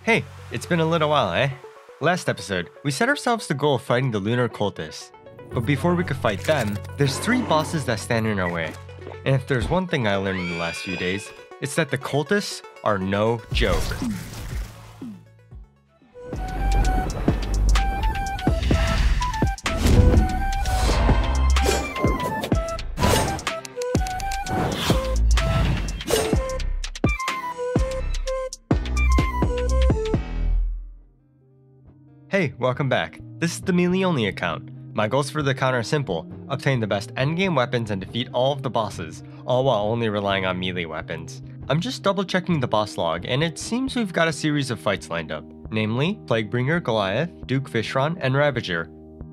Hey, it's been a little while, eh? Last episode, we set ourselves the goal of fighting the lunar cultists. But before we could fight them, there's 3 bosses that stand in our way. And if there's one thing I learned in the last few days, it's that the cultists are no joke. Hey, welcome back. This is the melee only account. My goals for the account are simple: obtain the best endgame weapons and defeat all of the bosses, all while only relying on melee weapons. I'm just double checking the boss log, and it seems we've got a series of fights lined up, namely Plaguebringer Goliath, Duke Fishron, and Ravager.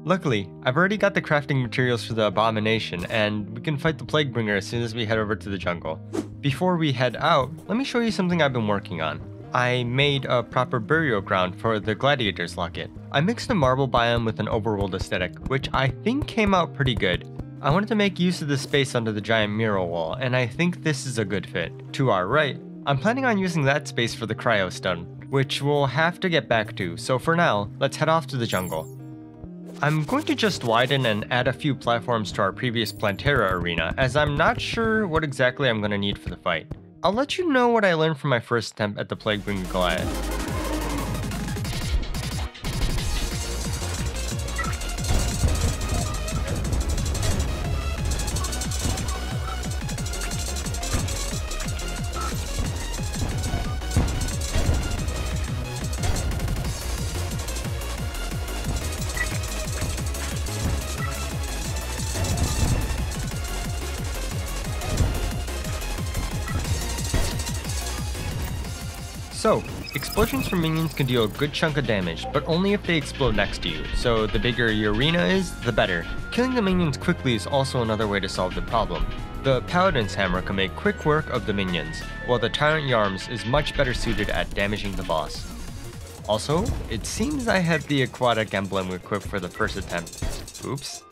Luckily, I've already got the crafting materials for the abomination, and we can fight the Plaguebringer as soon as we head over to the jungle. Before we head out, let me show you something I've been working on. I made a proper burial ground for the gladiator's locket. I mixed a marble biome with an overworld aesthetic, which I think came out pretty good. I wanted to make use of the space under the giant mural wall, and I think this is a good fit. To our right, I'm planning on using that space for the cryostone, which we'll have to get back to, so for now, let's head off to the jungle. I'm going to just widen and add a few platforms to our previous Plantera arena, as I'm not sure what exactly I'm going to need for the fight. I'll let you know what I learned from my first attempt at the Plaguebringer Goliath. So, explosions from minions can deal a good chunk of damage, but only if they explode next to you, so the bigger your arena is, the better. Killing the minions quickly is also another way to solve the problem. The Paladin's Hammer can make quick work of the minions, while the Tyrant Yarms is much better suited at damaging the boss. Also, it seems I had the aquatic emblem equipped for the first attempt. Oops.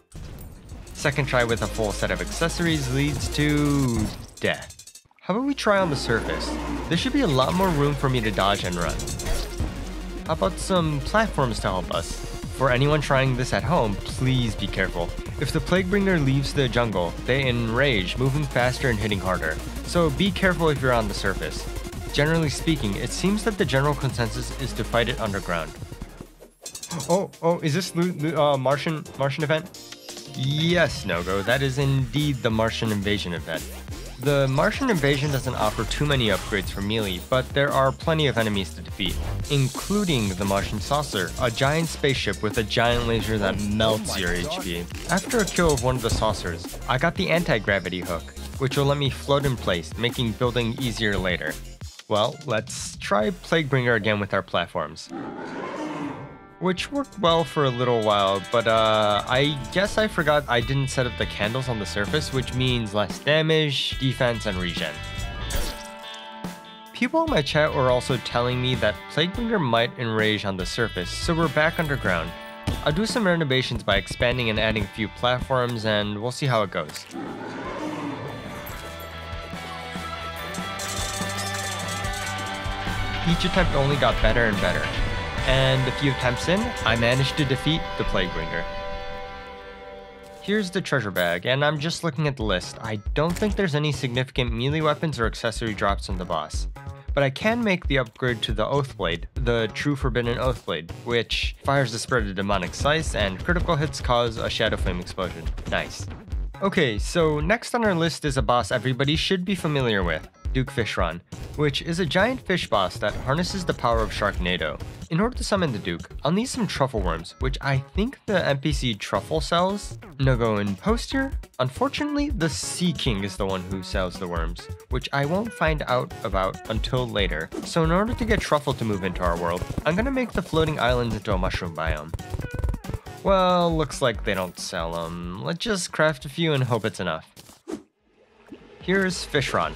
Second try with a full set of accessories leads to death. How about we try on the surface? There should be a lot more room for me to dodge and run. How about some platforms to help us? For anyone trying this at home, please be careful. If the Plaguebringer leaves the jungle, they enrage, moving faster and hitting harder. So be careful if you're on the surface. Generally speaking, it seems that the general consensus is to fight it underground. Oh, is this Martian event? Yes, Knogo, that is indeed the Martian invasion event. The Martian invasion doesn't offer too many upgrades for melee, but there are plenty of enemies to defeat, including the Martian saucer, a giant spaceship with a giant laser that melts your HP. After a kill of one of the saucers, I got the anti-gravity hook, which will let me float in place, making building easier later. Well, let's try Plaguebringer again with our platforms. Which worked well for a little while, but I guess I forgot I didn't set up the candles on the surface, which means less damage, defense, and regen. People in my chat were also telling me that Plaguebringer might enrage on the surface, so we're back underground. I'll do some renovations by expanding and adding a few platforms, and we'll see how it goes. Each attempt only got better and better. And a few attempts in, I managed to defeat the Plaguebringer. Here's the treasure bag, and I'm just looking at the list. I don't think there's any significant melee weapons or accessory drops on the boss. But I can make the upgrade to the Oathblade, the true forbidden Oathblade, which fires the spread of demonic slice and critical hits cause a shadow flame explosion. Nice. Okay, so next on our list is a boss everybody should be familiar with, Duke Fishron, which is a giant fish boss that harnesses the power of Sharknado. In order to summon the Duke, I'll need some truffle worms, which I think the NPC Truffle sells. Knogo in post here? Unfortunately, the Sea King is the one who sells the worms, which I won't find out about until later. So in order to get Truffle to move into our world, I'm gonna make the floating islands into a mushroom biome. Well, looks like they don't sell them. Let's just craft a few and hope it's enough. Here's Fishron.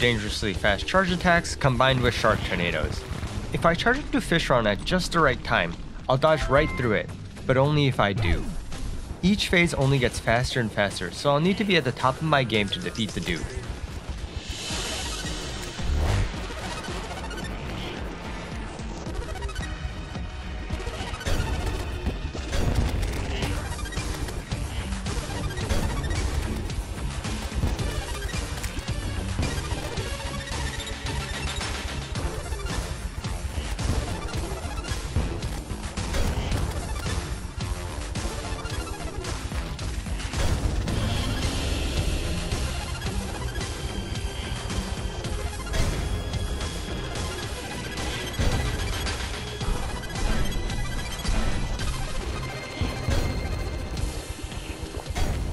Dangerously fast charge attacks combined with shark tornadoes. If I charge into Fishron at just the right time, I'll dodge right through it, but only if I do. Each phase only gets faster and faster, so I'll need to be at the top of my game to defeat the Duke.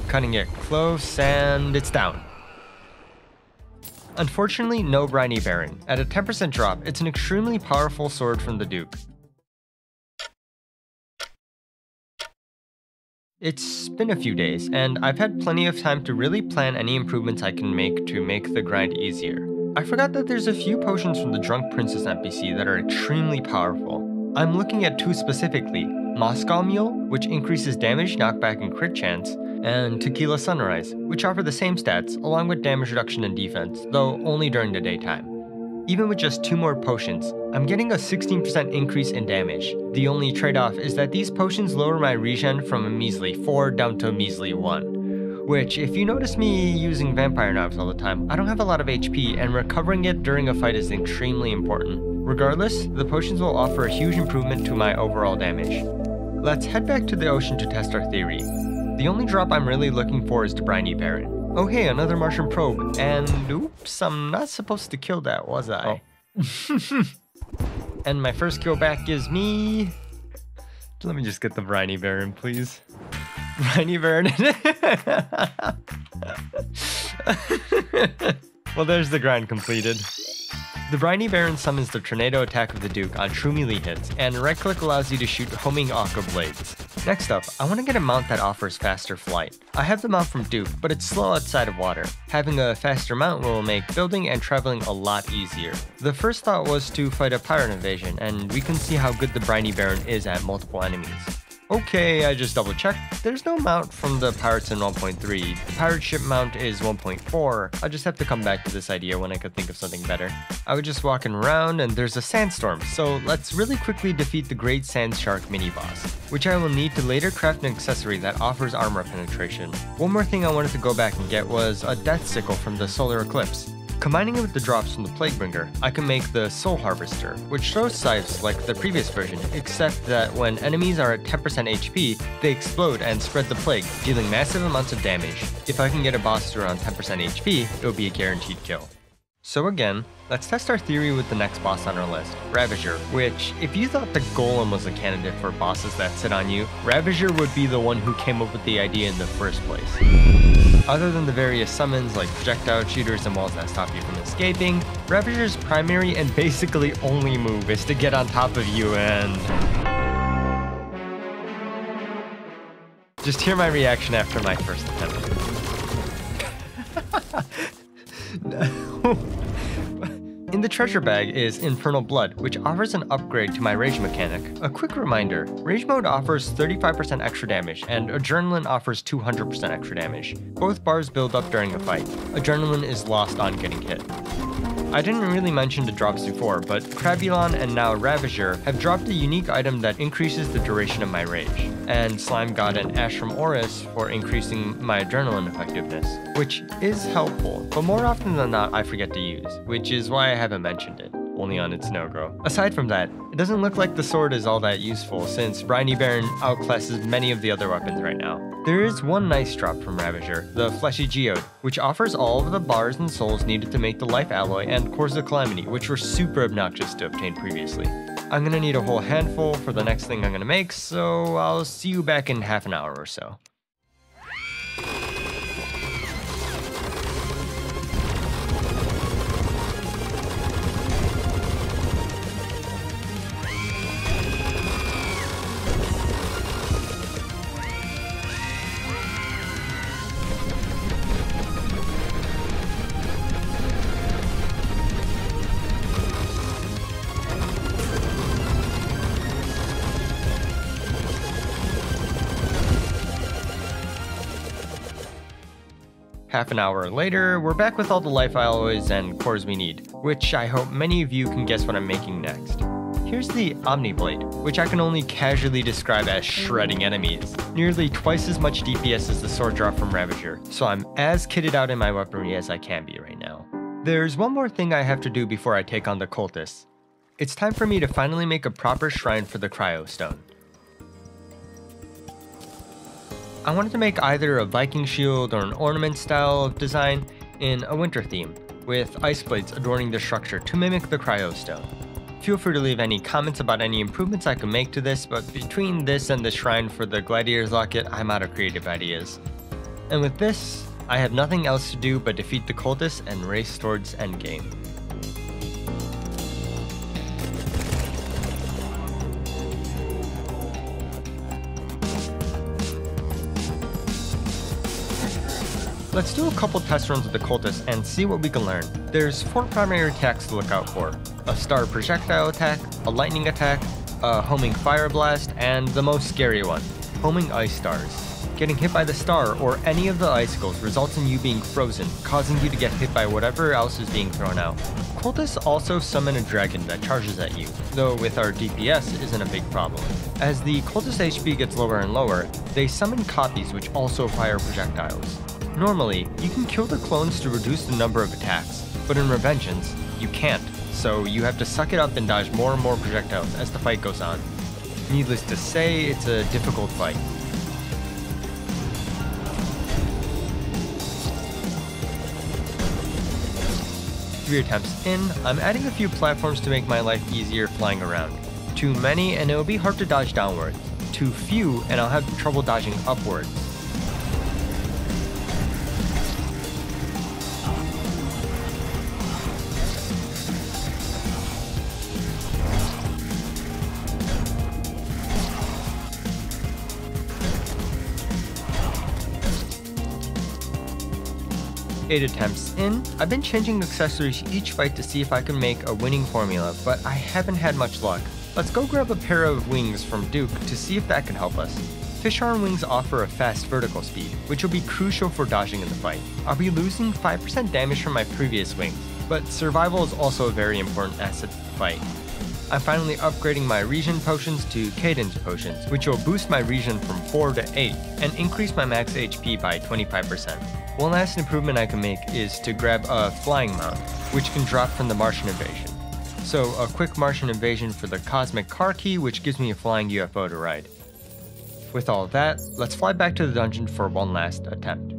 Cutting it close, and it's down. Unfortunately, no Briny Baron. At a 10% drop, it's an extremely powerful sword from the Duke. It's been a few days, and I've had plenty of time to really plan any improvements I can make to make the grind easier. I forgot that there's a few potions from the Drunk Princess NPC that are extremely powerful. I'm looking at two specifically, Moscow Mule, which increases damage, knockback, and crit chance, and Tequila Sunrise, which offer the same stats, along with damage reduction and defense, though only during the daytime. Even with just 2 more potions, I'm getting a 16% increase in damage. The only trade-off is that these potions lower my regen from a measly 4 down to a measly 1. Which, if you notice me using vampire knives all the time, I don't have a lot of HP, and recovering it during a fight is extremely important. Regardless, the potions will offer a huge improvement to my overall damage. Let's head back to the ocean to test our theory. The only drop I'm really looking for is the Briny Baron. Oh hey, another Martian probe, and oops, I'm not supposed to kill that, was I? Oh. And my first kill back gives me... Let me just get the Briny Baron, please. Briny Baron. Well, there's the grind completed. The Briny Baron summons the Tornado attack of the Duke on true melee hits, and right-click allows you to shoot homing Akka blades. Next up, I want to get a mount that offers faster flight. I have the mount from Duke, but it's slow outside of water. Having a faster mount will make building and traveling a lot easier. The first thought was to fight a pirate invasion, and we can see how good the Briny Baron is at multiple enemies. Okay, I just double checked. There's no mount from the pirates in 1.3. The pirate ship mount is 1.4. I just have to come back to this idea when I could think of something better. I was just walking around and there's a sandstorm, so let's really quickly defeat the Great Sand Shark mini-boss, which I will need to later craft an accessory that offers armor penetration. One more thing I wanted to go back and get was a death sickle from the solar eclipse. Combining it with the drops from the Plaguebringer, I can make the Soul Harvester, which throws scythes like the previous version, except that when enemies are at 10% HP, they explode and spread the plague, dealing massive amounts of damage. If I can get a boss to around 10% HP, it'll be a guaranteed kill. So again, let's test our theory with the next boss on our list, Ravager, which, if you thought the Golem was a candidate for bosses that sit on you, Ravager would be the one who came up with the idea in the first place. Other than the various summons like projectile shooters and walls that stop you from escaping, Ravager's primary and basically only move is to get on top of you and... Just hear my reaction after my first attempt. No. In the treasure bag is Infernal Blood, which offers an upgrade to my rage mechanic. A quick reminder, rage mode offers 35% extra damage, and adrenaline offers 200% extra damage. Both bars build up during a fight. Adrenaline is lost on getting hit. I didn't really mention the drops before, but Crabulon and now Ravager have dropped a unique item that increases the duration of my rage, and Slime God and Ash from Oris for increasing my adrenaline effectiveness, which is helpful, but more often than not I forget to use, which is why I haven't mentioned it, only on ItsKnogo. Aside from that, it doesn't look like the sword is all that useful since Briny Baron outclasses many of the other weapons right now. There is one nice drop from Ravager, the Fleshy Geode, which offers all of the bars and souls needed to make the Life Alloy and Cores of Calamity, which were super obnoxious to obtain previously. I'm gonna need a whole handful for the next thing I'm gonna make, so I'll see you back in half an hour or so. Half an hour later, we're back with all the life alloys and cores we need, which I hope many of you can guess what I'm making next. Here's the Omni Blade, which I can only casually describe as shredding enemies. Nearly twice as much DPS as the sword drop from Ravager, so I'm as kitted out in my weaponry as I can be right now. There's one more thing I have to do before I take on the Cultists. It's time for me to finally make a proper shrine for the Cryo Stone. I wanted to make either a Viking shield or an ornament style of design in a winter theme, with ice blades adorning the structure to mimic the Cryo Stone. Feel free to leave any comments about any improvements I can make to this, but between this and the shrine for the Gladiator's Locket, I'm out of creative ideas. And with this, I have nothing else to do but defeat the cultists and race towards endgame. Let's do a couple test runs with the cultists and see what we can learn. There's 4 primary attacks to look out for: a star projectile attack, a lightning attack, a homing fire blast, and the most scary one, homing ice stars. Getting hit by the star or any of the icicles results in you being frozen, causing you to get hit by whatever else is being thrown out. Cultists also summon a dragon that charges at you, though with our DPS isn't a big problem. As the cultist HP gets lower and lower, they summon copies which also fire projectiles. Normally, you can kill the clones to reduce the number of attacks, but in Revengeance, you can't, so you have to suck it up and dodge more and more projectiles as the fight goes on. Needless to say, it's a difficult fight. Three attempts in, I'm adding a few platforms to make my life easier flying around. Too many and it will be hard to dodge downwards. Too few and I'll have trouble dodging upwards. Eight attempts in, I've been changing accessories each fight to see if I can make a winning formula, but I haven't had much luck. Let's go grab a pair of wings from Duke to see if that can help us. Fishhorn wings offer a fast vertical speed, which will be crucial for dodging in the fight. I'll be losing 5% damage from my previous wings, but survival is also a very important asset to the fight. I'm finally upgrading my regen potions to cadence potions, which will boost my regen from 4 to 8 and increase my max HP by 25%. One last improvement I can make is to grab a flying mount, which can drop from the Martian invasion. So a quick Martian invasion for the cosmic car key, which gives me a flying UFO to ride. With all of that, let's fly back to the dungeon for one last attempt.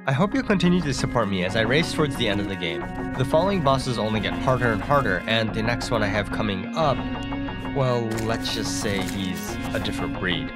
I hope you'll continue to support me as I race towards the end of the game. The following bosses only get harder and harder, and the next one I have coming up, well, let's just say he's a different breed.